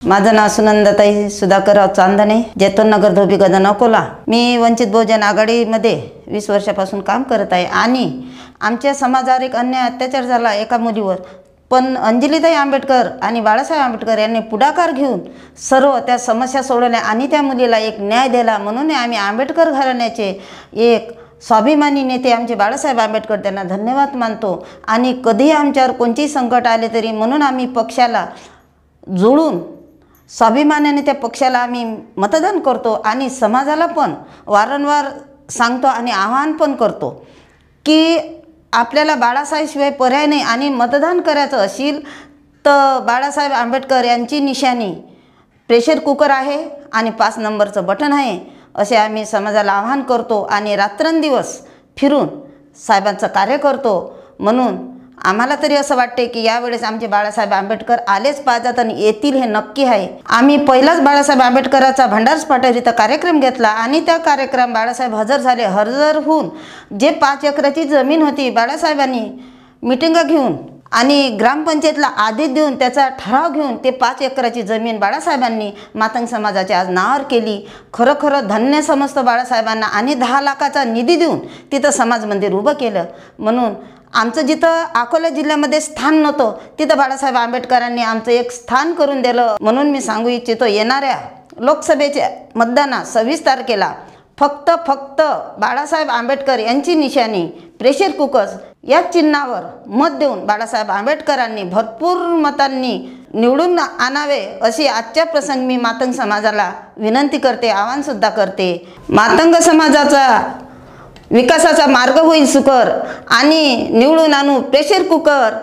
माझं नाव सुनंदाताई सुधाकरराव चांदणे, जैतोननगर धोबी गदन अकोला। मी वंचित बहुजन आघाडीमध्ये 20 वर्षापासून काम करत आहे आणि आमच्या समाजावर एक अन्याय अत्याचार झाला एका मुलीवर, पण अंजलीताई आंबेडकर आणि बाळासाहेब आंबेडकर यांनी पुढाकार घेऊन सर्व त्या समस्या सोडवल्या आणि त्या मुलीला एक न्याय दिला। म्हणून आम्ही आंबेडकर घराण्याचे एक स्वाभिमानी नेते आमचे बाळासाहेब आंबेडकर त्यांना धन्यवाद मानतो। आणि कधी आमच्यावर कोणतेही संकट आले तरी म्हणून आम्ही पक्षाला जोडून स्वाभिमानाने त्या पक्षाला आम्ही मतदान करतो आणि समाजाला पण वारंवार सांगतो आणि आवाहन पण करतो की आपल्याला बाळासाहेबशिवाय पर्याय नाही आणि मतदान करायचं असेल तर बाळासाहेब आंबेडकर यांची निशाणी प्रेशर कुकर आहे आणि 5 नंबरचं बटन आहे असे आम्ही समाजाला आवाहन करतो आणि रात्रंदिवस फिरून साहेबांचं कार्य करतो। म्हणून आम्हाला तरी असं वाटते की यावेळेस आमचे बाळासाहेब आंबेडकर आलेच पाहिजेत आणि येतील हे नक्की आहे। आम्ही पहिलाच बाळासाहेब आंबेडकरांचा भंडारस पाटील इथं कार्यक्रम घेतला आणि त्या कार्यक्रम बाळासाहेब हजर झाले। हजर होऊन जे 5 एकराची जमीन होती बाळासाहेबांनी मीटिंग घेऊन आणि ग्रामपंचायतला आदेश देऊन त्याचा ठराव घेऊन ते 5 एकराची जमीन बाळासाहेबांनी मातंग समाजाच्या आज नावावर केली। खरं धन्य समजतं बाळासाहेबांना आणि 10 लाखाचा निधी देऊन तिथं समाज मंदिर उभं केलं। म्हणून आमचं जिथं अकोला जिल्ह्यामध्ये स्थान नव्हतं तिथं बाळासाहेब आंबेडकरांनी आमचं एक स्थान करून दिलं। म्हणून मी सांगू इच्छितो येणाऱ्या लोकसभेच्या मतदानात 26 तारखेला फक्त बाळासाहेब आंबेडकर यांची निशाणी प्रेशर कुकर या चिन्हावर मत देऊन बाळासाहेब आंबेडकरांनी भरपूर मतांनी निवडून आणावे अशी आजच्या प्रसंगी मी मातंग समाजाला विनंती करते, आवाहनसुद्धा करते। मातंग समाजाचा विकासाचा मार्ग होईल सुकर आणि निवडून आणू प्रेशर कुकर